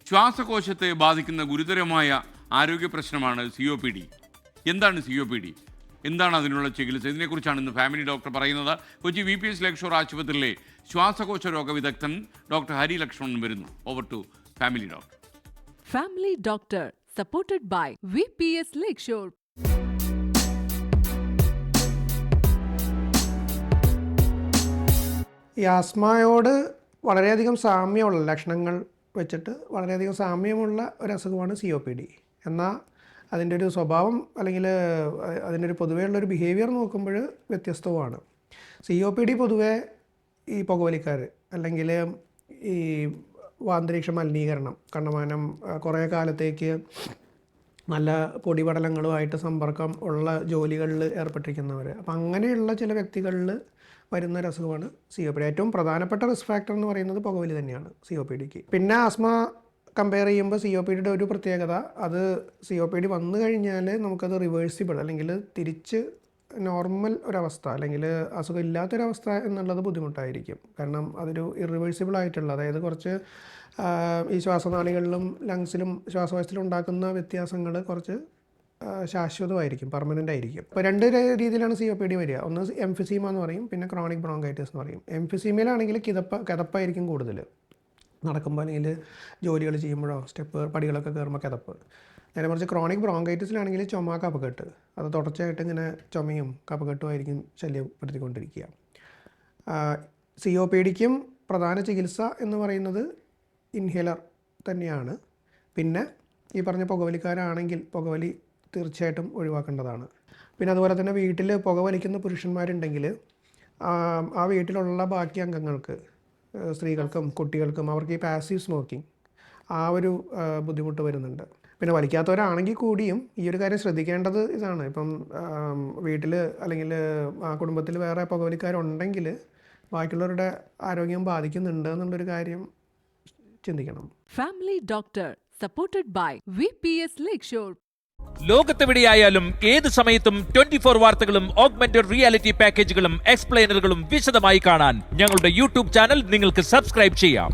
ശ്വാസകോശത്തെ ബാധിക്കുന്ന ഗുരുതരമായ ആരോഗ്യ പ്രശ്നമാണ് COPD. എന്താണ് COPD? എന്താണ് അതിനുള്ള ചികിത്സ? ഇതിനെക്കുറിച്ചാണ് ഇന്ന് ഫാമിലി ഡോക്ടർ പറയുന്നത്. കൊച്ചി VPS ലേക്ക് ഷോർ ആശുപത്രിയിലെ ശ്വാസകോശ രോഗ വിദഗ്ധൻ ഡോക്ടർ ഹരി ലക്ഷ്മൺ വരുന്നു. Over to family doctor. Family doctor supported by VPS Lakeshore. ഈ ആസ്മയോട് വളരെയധികം സാമ്യമുള്ള ലക്ഷണങ്ങൾ വെച്ചിട്ട് വളരെയധികം സാമ്യമുള്ള ഒരു അസുഖമാണ് COPD. എന്നാൽ അതിൻ്റെ ഒരു സ്വഭാവം അല്ലെങ്കിൽ അതിൻ്റെ ഒരു പൊതുവെയുള്ളൊരു ബിഹേവിയർ നോക്കുമ്പോൾ വ്യത്യസ്തവുമാണ്. COPD പൊതുവെ ഈ പുകവലിക്കാർ അല്ലെങ്കിൽ ഈ അന്തരീക്ഷ മലിനീകരണം, കണ്ടമാനം കുറേ കാലത്തേക്ക് നല്ല പൊടിപടലങ്ങളുമായിട്ട് സമ്പർക്കം ഉള്ള ജോലികളിൽ ഏർപ്പെട്ടിരിക്കുന്നവർ, അപ്പം അങ്ങനെയുള്ള ചില വ്യക്തികളിൽ വരുന്ന ഒരു അസുഖമാണ് COPD. ഏറ്റവും പ്രധാനപ്പെട്ട റിസ്ക് ഫാക്ടർ എന്ന് പറയുന്നത് പുകവലി തന്നെയാണ് COPDക്ക്. പിന്നെ ആസ്മ കമ്പയർ ചെയ്യുമ്പോൾ COPDയുടെ ഒരു പ്രത്യേകത, അത് COPD വന്നു കഴിഞ്ഞാൽ നമുക്കത് റിവേഴ്സിബിൾ അല്ലെങ്കിൽ തിരിച്ച് നോർമൽ ഒരവസ്ഥ അല്ലെങ്കിൽ അസുഖം ഇല്ലാത്തൊരവസ്ഥ എന്നുള്ളത് ബുദ്ധിമുട്ടായിരിക്കും. കാരണം അതൊരു ഇറിവേഴ്സിബിൾ ആയിട്ടുള്ള, അതായത് കുറച്ച് ഈ ശ്വാസനാളികളിലും ലങ്സിലും ശ്വാസകോശത്തിലും ഉണ്ടാക്കുന്ന വ്യത്യാസങ്ങൾ കുറച്ച് ശാശ്വതമായിരിക്കും, പെർമനൻ്റ് ആയിരിക്കും. ഇപ്പോൾ രണ്ട് രീതിയിലാണ് COPD വരിക. ഒന്ന് എംഫിസീമ എന്ന് പറയും, പിന്നെ ക്രോണിക് ബ്രോങ്കൈറ്റിസ് എന്ന് പറയും. എംഫിസീമയിലാണെങ്കിൽ കിതപ്പായിരിക്കും കൂടുതൽ, നടക്കുമ്പോൾ അല്ലെങ്കിൽ ജോലികൾ ചെയ്യുമ്പോഴോ പടികളൊക്കെ കയറുമ്പോൾ കിതപ്പ്. നേരെ മറിച്ച് ക്രോണിക് ബ്രോങ്കൈറ്റിസിലാണെങ്കിൽ ചുമ, കഫക്കെട്ട്, അത് തുടർച്ചയായിട്ട് ഇങ്ങനെ ചുമയും കഫക്കെട്ടുമായിരിക്കും ശല്യപ്പെടുത്തിക്കൊണ്ടിരിക്കുക. COPDക്കും പ്രധാന ചികിത്സ എന്ന് പറയുന്നത് ഇൻഹേലർ തന്നെയാണ്. പിന്നെ ഈ പറഞ്ഞ പുകവലിക്കാരാണെങ്കിൽ പുകവലി തീർച്ചയായിട്ടും ഒഴിവാക്കേണ്ടതാണ്. പിന്നെ അതുപോലെ തന്നെ വീട്ടിൽ പുകവലിക്കുന്ന പുരുഷന്മാരുണ്ടെങ്കിൽ ആ വീട്ടിലുള്ള ബാക്കി അംഗങ്ങൾക്ക്, സ്ത്രീകൾക്കും കുട്ടികൾക്കും, അവർക്ക് ഈ പാസീവ് സ്മോക്കിംഗ് ആ ഒരു ബുദ്ധിമുട്ട് വരുന്നുണ്ട്. പിന്നെ വലിക്കാത്തവരാണെങ്കിൽ കൂടിയും ഈ ഒരു കാര്യം ശ്രദ്ധിക്കേണ്ടത് ഇതാണ്. ഇപ്പം വീട്ടിൽ അല്ലെങ്കിൽ കുടുംബത്തിൽ വേറെ പുകവലിക്കാരുണ്ടെങ്കിൽ ബാക്കിയുള്ളവരുടെ ആരോഗ്യം ബാധിക്കുന്നുണ്ട് എന്നുള്ളൊരു കാര്യം ചിന്തിക്കണം. Family doctor supported by VPS Lakeshore. ലോകത്തെവിടെയായാലും ഏത് സമയത്തും 24 വാർത്തകളും ഓഗ്മെന്റഡ് റിയാലിറ്റി പാക്കേജുകളും എക്സ്പ്ലെയിനറുകളും വിശദമായി കാണാൻ ഞങ്ങളുടെ YouTube ചാനൽ നിങ്ങൾക്ക് സബ്സ്ക്രൈബ് ചെയ്യാം.